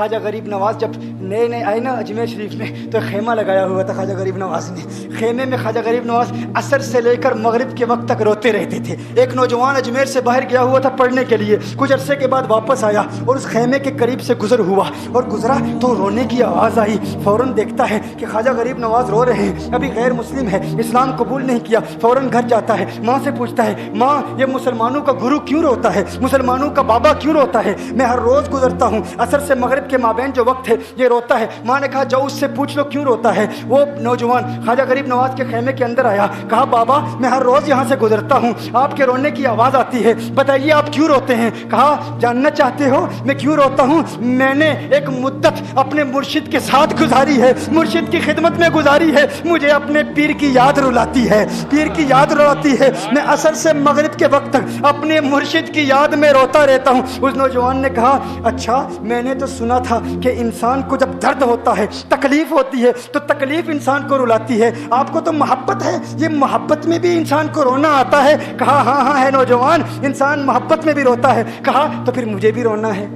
خواجہ غریب نواز جب نئے نئے آئے نا اجمیر شریف میں تو خیمہ لگایا ہوا تھا خواجہ غریب نواز نے. خیمے میں خواجہ غریب نواز عصر سے لے کر مغرب کے وقت تک روتے رہتے تھے. ایک نوجوان اجمیر سے باہر گیا ہوا تھا پڑھنے کے لیے, کچھ عرصے کے بعد واپس آیا اور اس خیمے کے قریب سے گزر ہوا اور گزرا تو رونے کی آواز آئی. فوراً دیکھتا ہے کہ خواجہ غریب نواز رو رہے ہیں, ابھی غیر مسلم ہے, اسلام قبول نہیں کیا. فوراً گھر جاتا ہے, ماں سے پوچھتا ہے, ماں یہ مسلمانوں کا گرو کیوں روتا ہے, مسلمانوں کا بابا کیوں روتا ہے؟ میں ہر روز گزرتا ہوں, عصر سے مغرب کے مابین جو وقت ہے یہ روتا ہے. ماں نے کہا جاؤ اس سے پوچھ لو کیوں روتا ہے. وہ نوجوان خواجہ غریب نواز کے خیمے کے اندر آیا, کہا بابا میں ہر روز یہاں سے گزرتا ہوں, آپ کے رونے کی آواز آتی ہے, بتائیے آپ کیوں روتے ہیں؟ کہا جاننا چاہتے ہو میں کیوں روتا ہوں؟ میں نے ایک مدت اپنے مرشد کے ساتھ گزاری ہے, مرشد کی خدمت میں گزاری ہے, مجھے اپنے پیر کی یاد رلاتی ہے, پیر کی یاد رلاتی ہے. میں عصر سے مغرب کے وقت تک اپنے مرشد کی یاد میں روتا رہتا ہوں. اس نوجوان نے کہا اچھا میں نے تو سنا تھا کہ انسان کو جب درد ہوتا ہے, تکلیف ہوتی ہے تو تکلیف انسان کو رلاتی ہے, آپ کو تو محبت ہے, یہ محبت میں بھی انسان کو رونا آتا ہے؟ کہا ہاں ہاں ہے نوجوان, انسان محبت میں بھی روتا ہے. کہا تو پھر مجھے بھی رونا ہے,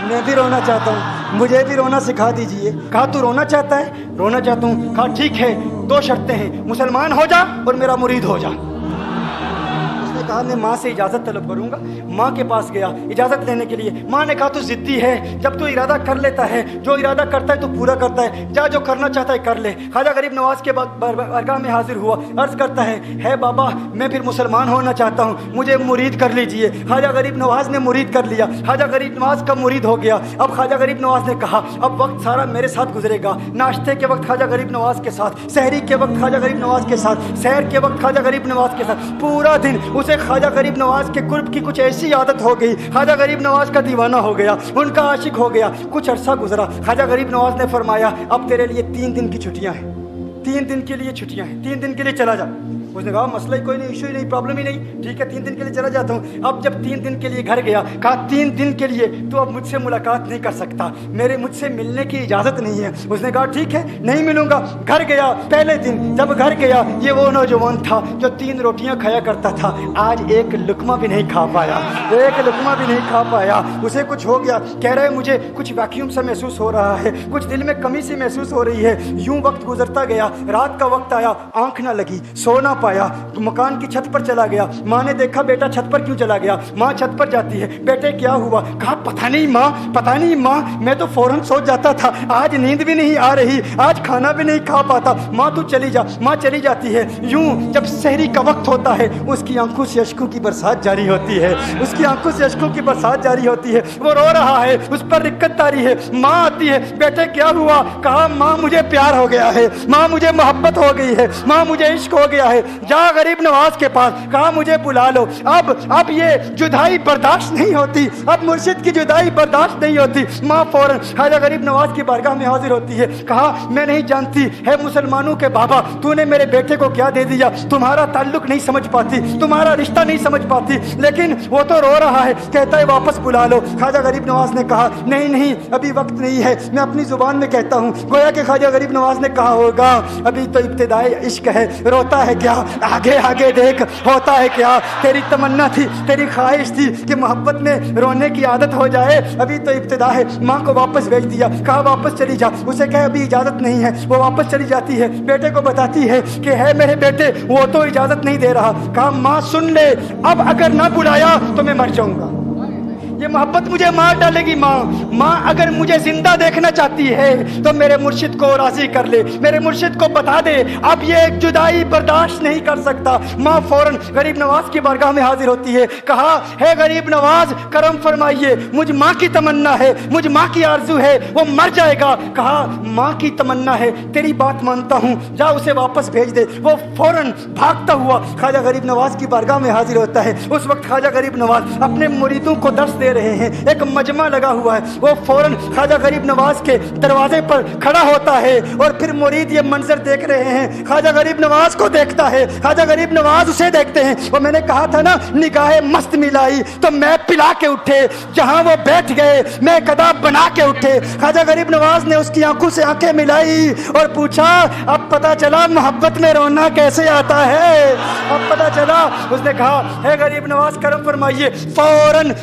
میں بھی رونا چاہتا ہوں, مجھے بھی رونا سکھا دیجئے. کہا تو رونا چاہتا ہے؟ رونا چاہتا ہوں. کہا ٹھیک ہے, دو شرطیں ہیں, مسلمان ہو جا اور میرا مرید ہو جا. اس نے کہا میں ماں سے اجازت طلب کروں گا. ماں کے پاس گیا اجازت لینے کے لیے. ماں نے کہا تو ضدی ہے, جب تو ارادہ کر لیتا ہے, جو ارادہ کرتا ہے تو پورا کرتا ہے, جا جو کرنا چاہتا ہے کر لے. خواجہ غریب نواز کے بارگاہ میں حاضر ہوا, عرض کرتا ہے بابا میں پھر مسلمان ہونا چاہتا ہوں, مجھے مرید کر لیجئے. خواجہ غریب نواز نے مرید کر لیا, خواجہ غریب نواز کا مرید ہو گیا. اب خواجہ غریب نواز نے کہا اب وقت سارا میرے ساتھ گزرے گا, ناشتے کے وقت خواجہ غریب نواز کے ساتھ, سحری کے وقت خواجہ غریب نواز کے ساتھ, سحر کے وقت خواجہ غریب نواز کے ساتھ, پورا دن اسے خواجہ غریب نواز کے قرب کی کچھ ایسی عادت ہو گئی, خواجہ غریب نواز کا دیوانہ ہو گیا, ان کا عاشق ہو گیا. کچھ عرصہ گزرا, خواجہ غریب نواز نے فرمایا اب تیرے لیے 3 دن کی چھٹیاں ہیں, 3 دن کے لیے چھٹیاں ہیں, 3 دن کے لیے چلا جا. اس نے کہا مسئلہ ہی کوئی نہیں, ایشو ہی نہیں, پرابلم ہی نہیں, ٹھیک ہے 3 دن کے لیے چلا جاتا ہوں. اب جب 3 دن کے لیے گھر گیا, کہا 3 دن کے لیے تو اب مجھ سے ملاقات نہیں کر سکتا, مجھ سے ملنے کی اجازت نہیں ہے. اس نے کہا ٹھیک ہے نہیں ملوں گا. گھر گیا, پہلے دن جب گھر گیا یہ وہ نوجوان تھا جو 3 روٹیاں کھایا کرتا تھا, آج ایک لقمہ بھی نہیں کھا پایا, ایک لقمہ بھی نہیں کھا پایا. اسے کچھ ہو گیا, کہہ رہے مجھے کچھ ویکیوم سا محسوس ہو رہا ہے, کچھ دل میں کمی سی محسوس ہو رہی ہے. یوں وقت گزرتا گیا, رات کا وقت آیا, آنکھ نہ لگی, سو نہ پایا, مکان کی چھت پر چلا گیا. ماں نے دیکھا بیٹا چھت پر کیوں چلا گیا؟ ماں چھت پر جاتی ہے, بیٹے کیا ہوا؟ کہا پتہ نہیں ماں, پتہ نہیں ماں, میں تو فوراً سو جاتا تھا, آج نیند بھی نہیں آ رہی, آج کھانا بھی نہیں کھا پاتا. ماں تو چلی جا. ماں چلی جاتی ہے. یوں جب سحری کا وقت ہوتا ہے اس کی آنکھوں سے اشکوں کی برسات جاری ہوتی ہے, اس کی آنکھوں سے اشکوں کی برسات جاری ہوتی ہے. وہ رو رہا ہے, اس پر رکت تاری ہے. ماں آتی ہے, بیٹے کیا ہوا؟ کہا ماں مجھے پیار ہو گیا ہے, ماں مجھے محبت ہو گئی ہے, ماں مجھے عشق ہو گیا ہے. جا غریب نواز کے پاس, کہا مجھے بلا لو. اب یہ جدائی برداشت نہیں ہوتی, اب مرشد کی جدائی برداشت نہیں ہوتی. ماں فوراً خواجہ غریب نواز کی بارگاہ میں حاضر ہوتی ہے. کہا میں نہیں جانتی ہے مسلمانوں کے بابا, تو نے میرے بیٹے کو کیا دے دیا, تمہارا تعلق نہیں سمجھ پاتی, تمہارا رشتہ نہیں سمجھ پاتی, لیکن وہ تو رو رہا ہے, کہتا ہے واپس بلا لو. خواجہ غریب نواز نے کہا نہیں ابھی وقت نہیں ہے, میں اپنی زبان میں کہتا ہوں. گویا کہ خواجہ غریب نواز نے کہا ہوگا ابھی تو ابتدائی عشق ہے, روتا ہے کیا, آگے دیکھ ہوتا ہے کیا. تیری تمنا تھی, تیری خواہش تھی کہ محبت میں رونے کی عادت ہو جائے, ابھی تو ابتدا ہے. ماں کو واپس بھیج دیا, کہا واپس چلی جا. اسے کہا ابھی اجازت نہیں ہے, وہ واپس چلی جاتی ہے. بیٹے کو بتاتی ہے کہ ہے میرے بیٹے وہ تو اجازت نہیں دے رہا. کہا ماں سن لے, اب اگر نہ بلایا تو میں مر جاؤں گا, یہ محبت مجھے مار ڈالے گی. ماں اگر مجھے زندہ دیکھنا چاہتی ہے تو میرے مرشد کو راضی کر لے, میرے مرشد کو بتا دے اب یہ جدائی برداشت نہیں کر سکتا. ماں فوراً غریب نواز کی بارگاہ میں حاضر ہوتی ہے. کہا ہے غریب نواز کرم فرمائیے, مجھ ماں کی تمنا ہے, مجھ ماں کی آرزو ہے, وہ مر جائے گا. کہا ماں کی تمنا ہے, تیری بات مانتا ہوں, جا اسے واپس بھیج دے. وہ فوراً بھاگتا ہوا خواجہ غریب نواز کی بارگاہ میں حاضر ہوتا ہے. اس وقت خواجہ غریب نواز اپنے مریدوں کو درس دے رہے ہیں, ایک مجمع لگا ہوا ہے. وہ فوراً خواجہ غریب نواز کے دروازے پر کھڑا ہوتا ہے اور پھر مرید یہ منظر دیکھ رہے ہیں. خواجہ غریب نواز کو دیکھتا ہے, خواجہ غریب نواز اسے دیکھتے ہیں. اور میں نے کہا تھا نا نگاہ مست ملائی تو میں پلا کے اٹھے, جہاں وہ بیٹھ گئے میں قدا بنا کے اٹھے. خواجہ غریب نواز نے اس کی آنکھوں سے آنکھیں ملائی اور پوچھا اب پتا چلا محبت میں رونا کیسے آتا ہے, اب پتا چلا. اس نے کہا ہے غریب نواز کرم فرمائیے. فوراً